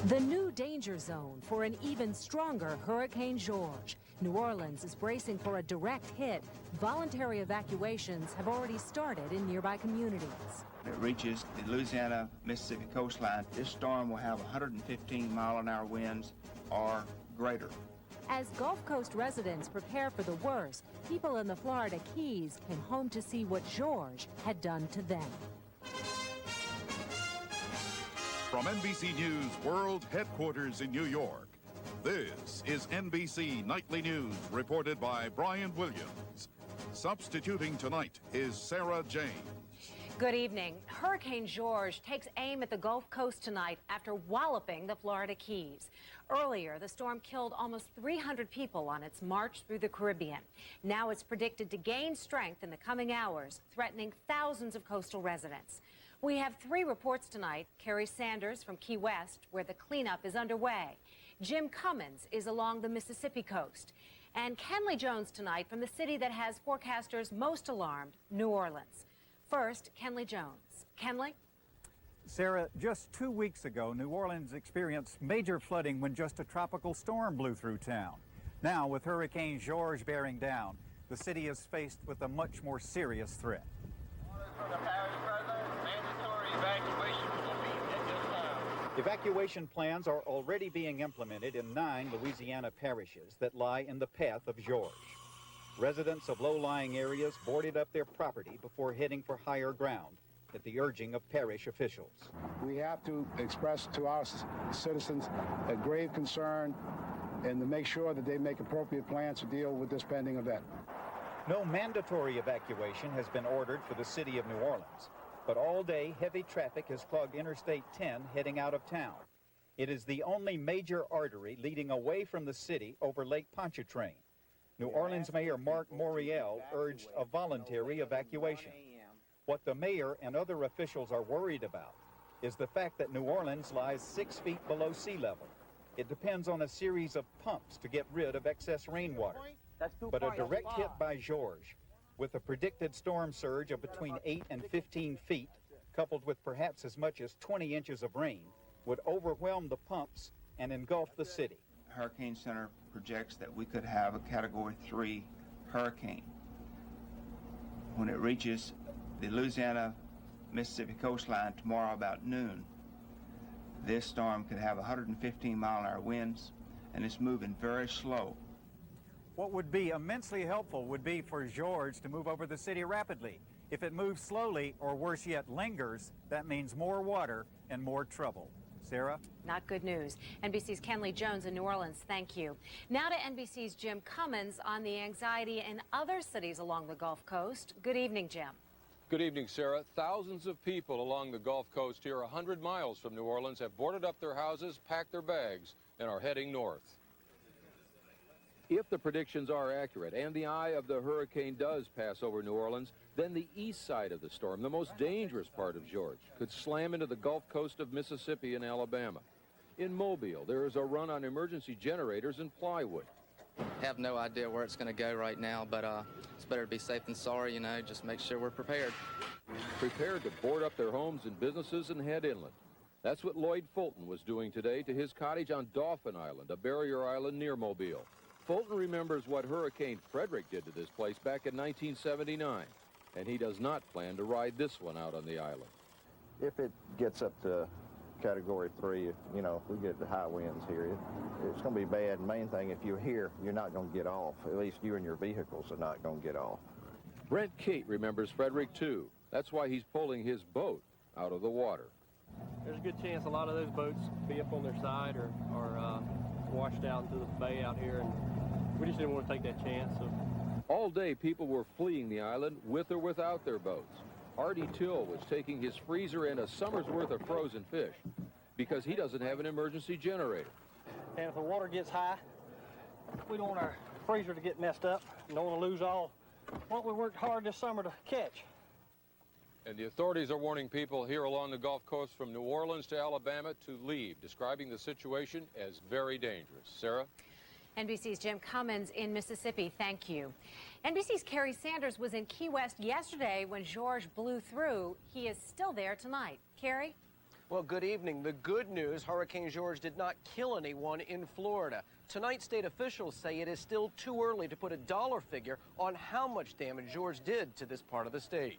The new danger zone for an even stronger Hurricane George. New Orleans is bracing for a direct hit. Voluntary evacuations have already started in nearby communities. When it reaches the Louisiana-Mississippi coastline, this storm will have 115-mile-an-hour winds or greater. As Gulf Coast residents prepare for the worst, people in the Florida Keys came home to see what George had done to them. From NBC News World Headquarters in New York, this is NBC Nightly News, reported by Brian Williams. Substituting tonight is Sarah Jane. Good evening. Hurricane George takes aim at the Gulf Coast tonight after walloping the Florida Keys. Earlier, the storm killed almost 300 people on its march through the Caribbean. Now it's predicted to gain strength in the coming hours, threatening thousands of coastal residents. We have 3 reports tonight. Carrie Sanders from Key West, where the cleanup is underway. Jim Cummins is along the Mississippi coast. And Kenley Jones tonight from the city that has forecasters most alarmed, New Orleans. First, Kenley Jones. Kenley? Sarah, just 2 weeks ago, New Orleans experienced major flooding when just a tropical storm blew through town. Now, with Hurricane George bearing down, the city is faced with a much more serious threat. For the parish president, mandatory evacuation will be at this time. Evacuation plans are already being implemented in 9 Louisiana parishes that lie in the path of George. Residents of low-lying areas boarded up their property before heading for higher ground at the urging of parish officials. We have to express to our citizens a grave concern and to make sure that they make appropriate plans to deal with this pending event. No mandatory evacuation has been ordered for the city of New Orleans, but all day heavy traffic has clogged Interstate 10 heading out of town. It is the only major artery leading away from the city over Lake Pontchartrain. New Orleans Mayor Mark Morial urged a voluntary evacuation. What the mayor and other officials are worried about is the fact that New Orleans lies 6 feet below sea level. It depends on a series of pumps to get rid of excess rainwater. But a direct hit by George, with a predicted storm surge of between 8 and 15 feet, coupled with perhaps as much as 20 inches of rain, would overwhelm the pumps and engulf the city. Hurricane Center projects that we could have a Category 3 hurricane. When it reaches the Louisiana-Mississippi coastline tomorrow about noon, this storm could have 115-mile-an-hour winds, and it's moving very slow. What would be immensely helpful would be for George to move over the city rapidly. If it moves slowly, or worse yet, lingers, that means more water and more trouble. Sarah? Not good news. NBC's Kenley Jones in New Orleans, thank you. Now to NBC's Jim Cummins on the anxiety in other cities along the Gulf Coast. Good evening, Jim. Good evening, Sarah. Thousands of people along the Gulf Coast here 100 miles from New Orleans have boarded up their houses, packed their bags, and are heading north. If the predictions are accurate and the eye of the hurricane does pass over New Orleans, then the east side of the storm, the most dangerous part of George, could slam into the Gulf Coast of Mississippi and Alabama. In Mobile, there is a run on emergency generators and plywood. Have no idea where it's going to go right now, but it's better to be safe than sorry, you know, just make sure we're prepared. Prepared to board up their homes and businesses and head inland. That's what Lloyd Fulton was doing today to his cottage on Dauphin Island, a barrier island near Mobile. Fulton remembers what Hurricane Frederick did to this place back in 1979, and he does not plan to ride this one out on the island. If it gets up to Category 3, you know, if we get the high winds here, it's going to be bad. Main thing, if you're here, you're not going to get off. At least you and your vehicles are not going to get off. Brent Kate remembers Frederick, too. That's why he's pulling his boat out of the water. There's a good chance a lot of those boats be up on their side or washed out into the bay out here, and we just didn't want to take that chance. So. All day, people were fleeing the island with or without their boats. Artie Till was taking his freezer and a summer's worth of frozen fish because he doesn't have an emergency generator. And if the water gets high, we don't want our freezer to get messed up. We don't want to lose all what we worked hard this summer to catch. And the authorities are warning people here along the Gulf Coast from New Orleans to Alabama to leave, describing the situation as very dangerous. Sarah? NBC's Jim Cummins in Mississippi, thank you. NBC's Carrie Sanders was in Key West yesterday when George blew through. He is still there tonight. Carrie? Well, good evening. The good news, Hurricane George did not kill anyone in Florida. Tonight, state officials say it is still too early to put a dollar figure on how much damage George did to this part of the state.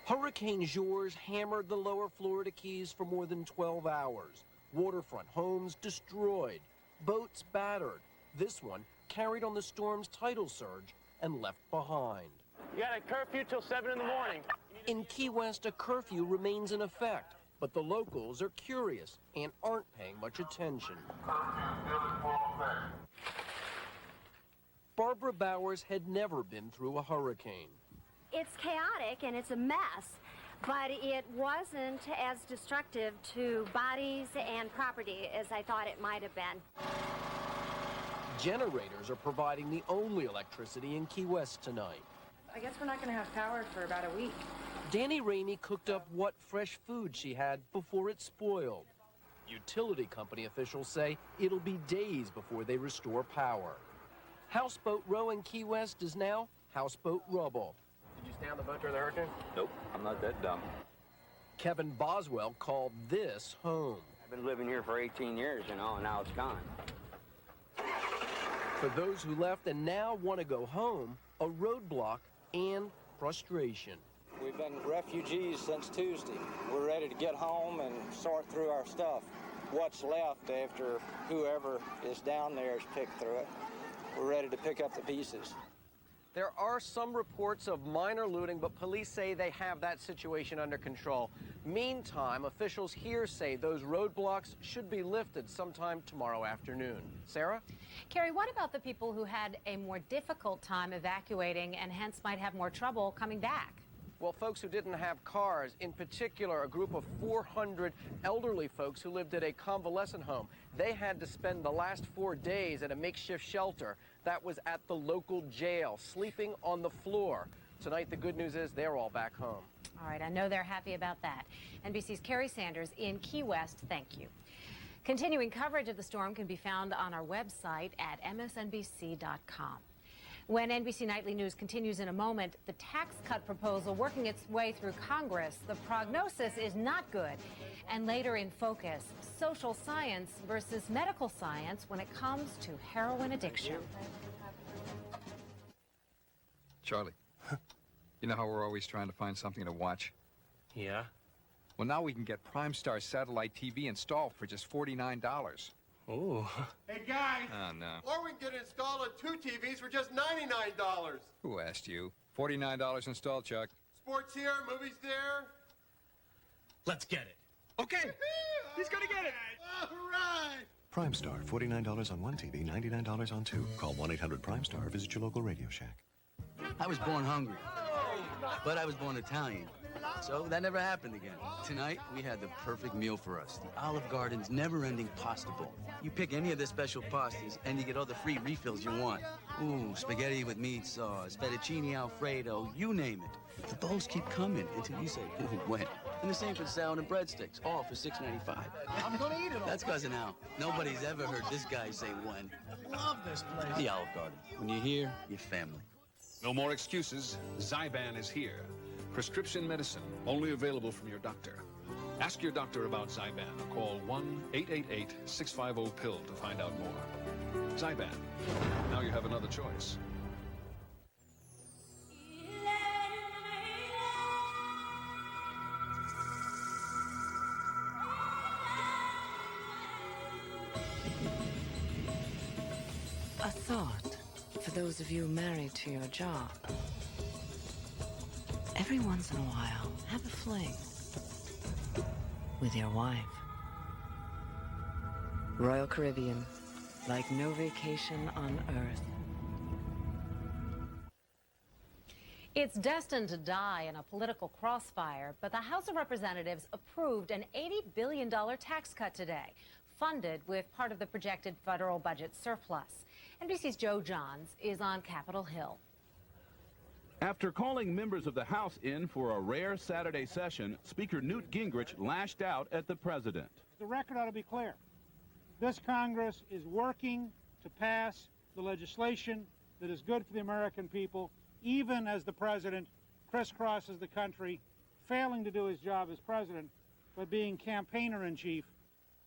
Hurricane George hammered the lower Florida Keys for more than 12 hours. Waterfront homes destroyed, boats battered. This one carried on the storm's tidal surge and left behind. You got a curfew till 7 in the morning. In Key West, a curfew remains in effect, but the locals are curious and aren't paying much attention. Barbara Bowers had never been through a hurricane. It's chaotic and it's a mess, but it wasn't as destructive to bodies and property as I thought it might have been. Generators are providing the only electricity in Key West tonight. I guess we're not going to have power for about a week. Danny Ramey cooked up what fresh food she had before it spoiled. Utility company officials say it'll be days before they restore power. Houseboat Row in Key West is now houseboat rubble. Did you stay on the boat during the hurricane? Nope, I'm not that dumb. Kevin Boswell called this home. I've been living here for 18 years, you know, and now it's gone. For those who left and now want to go home, a roadblock and frustration. We've been refugees since Tuesday. We're ready to get home and sort through our stuff. What's left after whoever is down there has picked through it. We're ready to pick up the pieces. There are some reports of minor looting, but police say they have that situation under control. Meantime, officials here say those roadblocks should be lifted sometime tomorrow afternoon. Sarah? Carrie, what about the people who had a more difficult time evacuating and hence might have more trouble coming back? Well, folks who didn't have cars, in particular, a group of 400 elderly folks who lived at a convalescent home. They had to spend the last 4 days at a makeshift shelter that was at the local jail, sleeping on the floor. Tonight, the good news is they're all back home. All right, I know they're happy about that. NBC's Carrie Sanders in Key West, thank you. Continuing coverage of the storm can be found on our website at msnbc.com. When NBC Nightly News continues in a moment, the tax cut proposal working its way through Congress, the prognosis is not good. And later in Focus, social science versus medical science when it comes to heroin addiction. Charlie, you know how we're always trying to find something to watch? Yeah. Well, now we can get Prime Star satellite TV installed for just $49. Oh. Hey, guys. Oh, no. Or we can get it installed on 2 TVs for just $99. Who asked you? $49 installed, Chuck. Sports here, movies there. Let's get it. Okay. He's gonna get it. All right. Prime Star, $49 on one TV, $99 on two. Call 1-800-PRIME-STAR or visit your local Radio Shack. I was born hungry, but I was born Italian. So that never happened again. Tonight, we had the perfect meal for us. The Olive Garden's never-ending pasta bowl. You pick any of their special pastas, and you get all the free refills you want. Ooh, spaghetti with meat sauce, fettuccine Alfredo, you name it. The bowls keep coming until you say, ooh, when. And the same for the salad and breadsticks, all for $6.95. I'm gonna eat it all. That's cousin Al. Nobody's ever heard this guy say when. Love this place. The Olive Garden. When you're here, you're family. No more excuses. Zyban is here. Prescription medicine, only available from your doctor. Ask your doctor about Zyban or call 1-888-650-PILL to find out more. Zyban. Now you have another choice. A thought for those of you married to your job. Every once in a while, have a fling with your wife. Royal Caribbean, like no vacation on Earth. It's destined to die in a political crossfire, but the House of Representatives approved an $80 billion tax cut today, funded with part of the projected federal budget surplus. NBC's Joe Johns is on Capitol Hill. After calling members of the House in for a rare Saturday session, Speaker Newt Gingrich lashed out at the president. The record ought to be clear. This Congress is working to pass the legislation that is good for the American people, even as the president crisscrosses the country failing to do his job as president, but being campaigner-in-chief.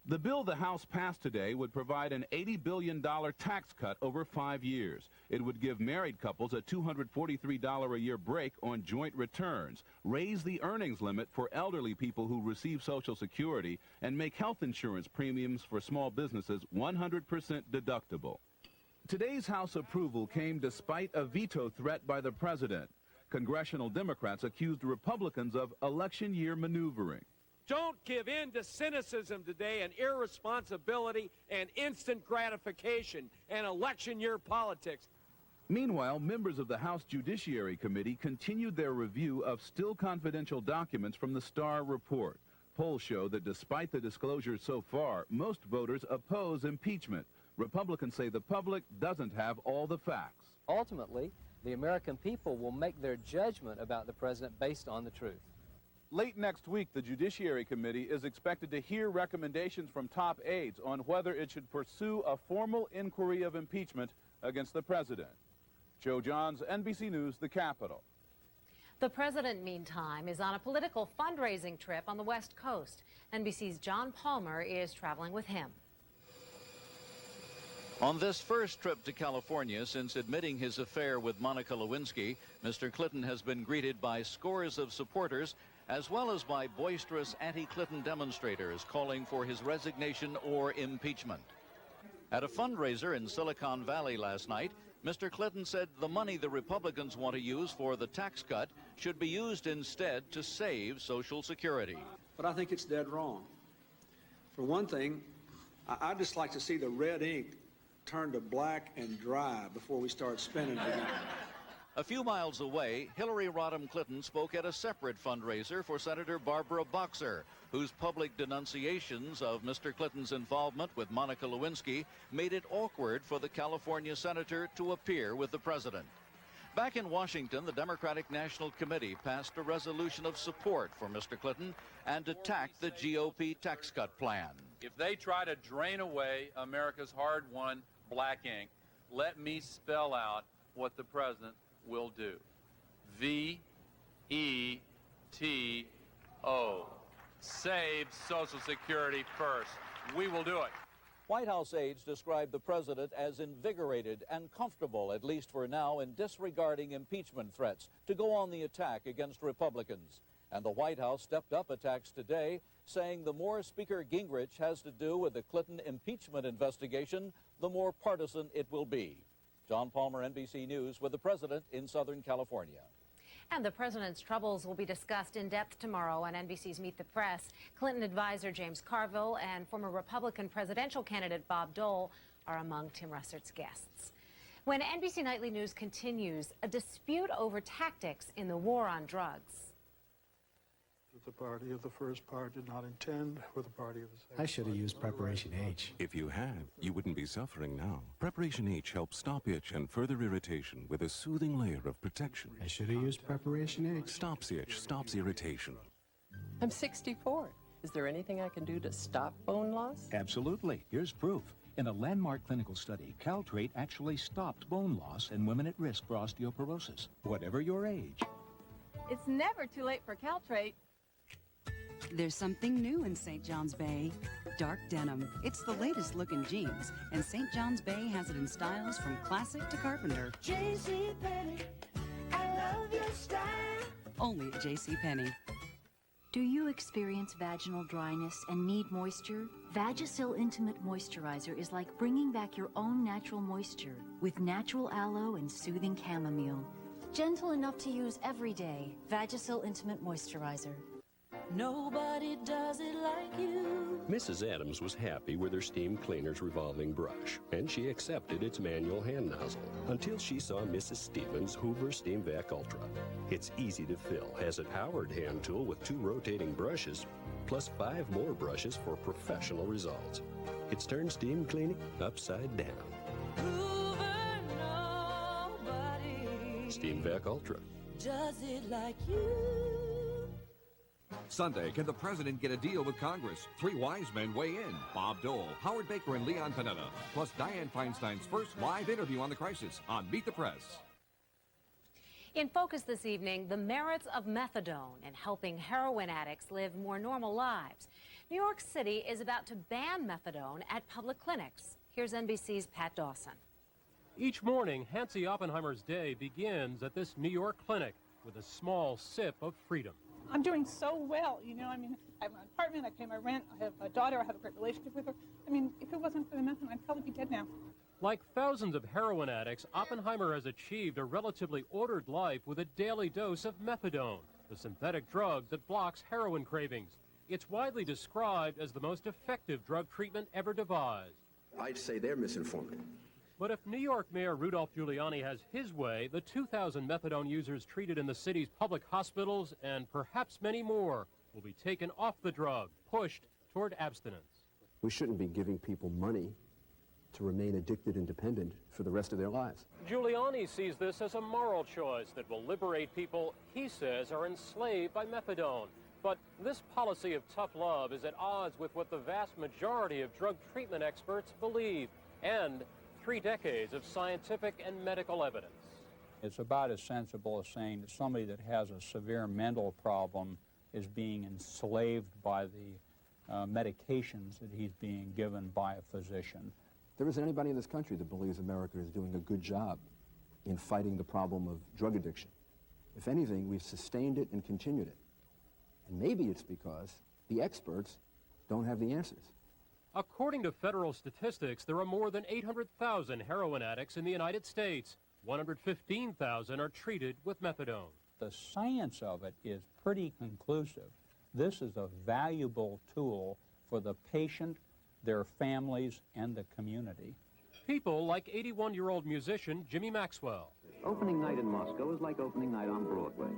The bill the House passed today would provide an $80 billion tax cut over 5 years. It would give married couples a $243 a year break on joint returns, raise the earnings limit for elderly people who receive Social Security, and make health insurance premiums for small businesses 100% deductible. Today's House approval came despite a veto threat by the president. Congressional Democrats accused Republicans of election year maneuvering. Don't give in to cynicism today and irresponsibility and instant gratification and election year politics. Meanwhile, members of the House Judiciary Committee continued their review of still confidential documents from the Starr report. Polls show that despite the disclosures so far, most voters oppose impeachment. Republicans say the public doesn't have all the facts. Ultimately, the American people will make their judgment about the president based on the truth. Late next week, the Judiciary Committee is expected to hear recommendations from top aides on whether it should pursue a formal inquiry of impeachment against the president. Joe Johns, NBC News, the Capitol. The president, meantime, is on a political fundraising trip on the West Coast. NBC's John Palmer is traveling with him. On this first trip to California since admitting his affair with Monica Lewinsky, Mr. Clinton has been greeted by scores of supporters as well as by boisterous anti-Clinton demonstrators calling for his resignation or impeachment. At a fundraiser in Silicon Valley last night, Mr. Clinton said the money the Republicans want to use for the tax cut should be used instead to save Social Security. But I think it's dead wrong. For one thing, I'd just like to see the red ink turn to black and dry before we start spending it again. A few miles away, Hillary Rodham Clinton spoke at a separate fundraiser for Senator Barbara Boxer, whose public denunciations of Mr. Clinton's involvement with Monica Lewinsky made it awkward for the California senator to appear with the president. Back in Washington, the Democratic National Committee passed a resolution of support for Mr. Clinton and attacked the GOP tax cut plan. If they try to drain away America's hard-won black ink, let me spell out what the president will do. V-E-T-O. Save Social Security first. We will do it. White House aides described the president as invigorated and comfortable, at least for now, in disregarding impeachment threats to go on the attack against Republicans. And the White House stepped up attacks today, saying the more Speaker Gingrich has to do with the Clinton impeachment investigation, the more partisan it will be. John Palmer, NBC News, with the president in Southern California. And the president's troubles will be discussed in depth tomorrow on NBC's Meet the Press. Clinton advisor James Carville and former Republican presidential candidate Bob Dole are among Tim Russert's guests. When NBC Nightly News continues, a dispute over tactics in the war on drugs. The party of the first part did not intend for the party of the second. I should have used Preparation H. If you had, you wouldn't be suffering now. Preparation H helps stop itch and further irritation with a soothing layer of protection. I should have used Preparation H. Stops itch, stops irritation. I'm 64. Is there anything I can do to stop bone loss? Absolutely. Here's proof. In a landmark clinical study, Caltrate actually stopped bone loss in women at risk for osteoporosis, whatever your age. It's never too late for Caltrate. There's something new in St. John's Bay. Dark denim. It's the latest look in jeans, and St. John's Bay has it in styles from classic to carpenter. JCPenney, I love your style. Only at JCPenney. Do you experience vaginal dryness and need moisture? Vagisil Intimate Moisturizer is like bringing back your own natural moisture with natural aloe and soothing chamomile. Gentle enough to use every day. Vagisil Intimate Moisturizer. Nobody does it like you. Mrs. Adams was happy with her steam cleaner's revolving brush, and she accepted its manual hand nozzle until she saw Mrs. Stevens' Hoover Steam Vac Ultra. It's easy to fill, has a powered hand tool with 2 rotating brushes, plus 5 more brushes for professional results. It's turned steam cleaning upside down. Hoover, nobody Steam Vac Ultra. does it like you. Sunday, can the president get a deal with Congress? 3 wise men weigh in. Bob Dole, Howard Baker, and Leon Panetta. Plus Dianne Feinstein's first live interview on the crisis on Meet the Press. In focus this evening, the merits of methadone in helping heroin addicts live more normal lives. New York City is about to ban methadone at public clinics. Here's NBC's Pat Dawson. Each morning, Hansi Oppenheimer's day begins at this New York clinic with a small sip of freedom. I'm doing so well, you know, I mean, I have an apartment, I pay my rent, I have a daughter, I have a great relationship with her. I mean, if it wasn't for the methadone, I'd probably be dead now. Like thousands of heroin addicts, Oppenheimer has achieved a relatively ordered life with a daily dose of methadone, the synthetic drug that blocks heroin cravings. It's widely described as the most effective drug treatment ever devised. I'd say they're misinformed. But if New York Mayor Rudolph Giuliani has his way, the 2,000 methadone users treated in the city's public hospitals, and perhaps many more, will be taken off the drug, pushed toward abstinence. We shouldn't be giving people money to remain addicted and dependent for the rest of their lives. Giuliani sees this as a moral choice that will liberate people he says are enslaved by methadone. But this policy of tough love is at odds with what the vast majority of drug treatment experts believe, and 3 decades of scientific and medical evidence. It's about as sensible as saying that somebody that has a severe mental problem is being enslaved by the medications that he's being given by a physician. There isn't anybody in this country that believes America is doing a good job in fighting the problem of drug addiction. If anything, we've sustained it and continued it. And maybe it's because the experts don't have the answers. According to federal statistics, there are more than 800,000 heroin addicts in the United States. 115,000 are treated with methadone. The science of it is pretty conclusive. This is a valuable tool for the patient, their families, and the community. People like 81-year-old musician Jimmy Maxwell. Opening night in Moscow is like opening night on Broadway.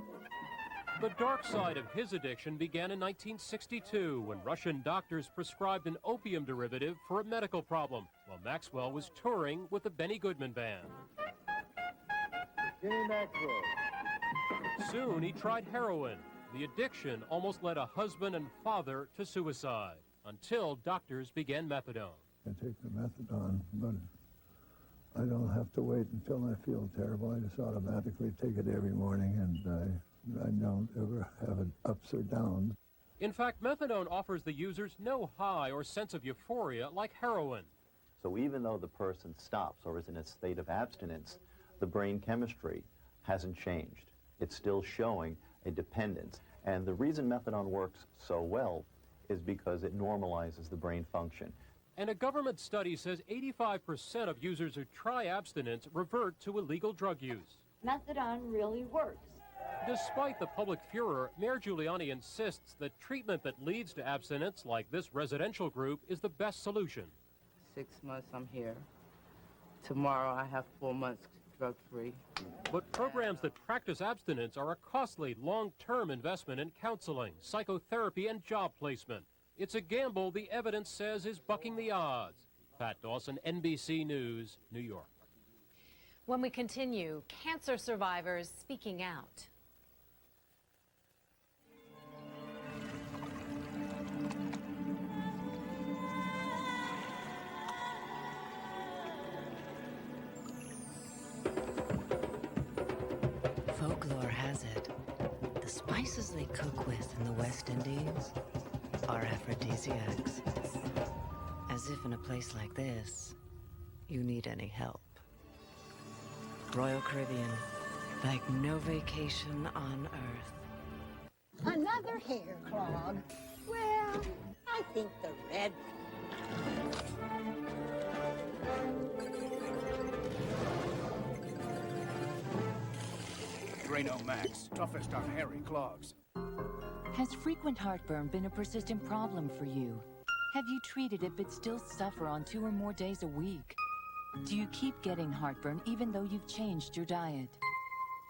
The dark side of his addiction began in 1962 when Russian doctors prescribed an opium derivative for a medical problem, while Maxwell was touring with the Benny Goodman Band. Jimmy Maxwell. Soon he tried heroin. The addiction almost led a husband and father to suicide, until doctors began methadone. I take the methadone, but I don't have to wait until I feel terrible. I just automatically take it every morning, and I don't ever have it ups or downs. In fact, methadone offers the users no high or sense of euphoria like heroin. So even though the person stops or is in a state of abstinence, the brain chemistry hasn't changed. It's still showing a dependence. And the reason methadone works so well is because it normalizes the brain function. And a government study says 85% of users who try abstinence revert to illegal drug use. Methadone really works. Despite the public furor, Mayor Giuliani insists that treatment that leads to abstinence, like this residential group, is the best solution. 6 months I'm here. Tomorrow I have 4 months drug-free. But programs that practice abstinence are a costly, long-term investment in counseling, psychotherapy, and job placement. It's a gamble the evidence says is bucking the odds. Pat Dawson, NBC News, New York. When we continue, cancer survivors speaking out. Folklore has it, the spices they cook with in the West Indies are aphrodisiacs. As if in a place like this, you need any help. Royal Caribbean, like no vacation on Earth. Another hair clog. Well, I think the red Drano Max, toughest on hairy clogs. Has frequent heartburn been a persistent problem for you? Have you treated it but still suffer on 2 or more days a week? Do you keep getting heartburn even though you've changed your diet?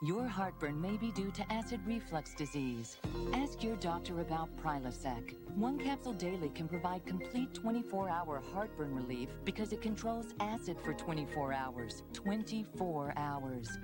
Your heartburn may be due to acid reflux disease. Ask your doctor about Prilosec. 1 capsule daily can provide complete 24-hour heartburn relief because it controls acid for 24 hours. 24 hours.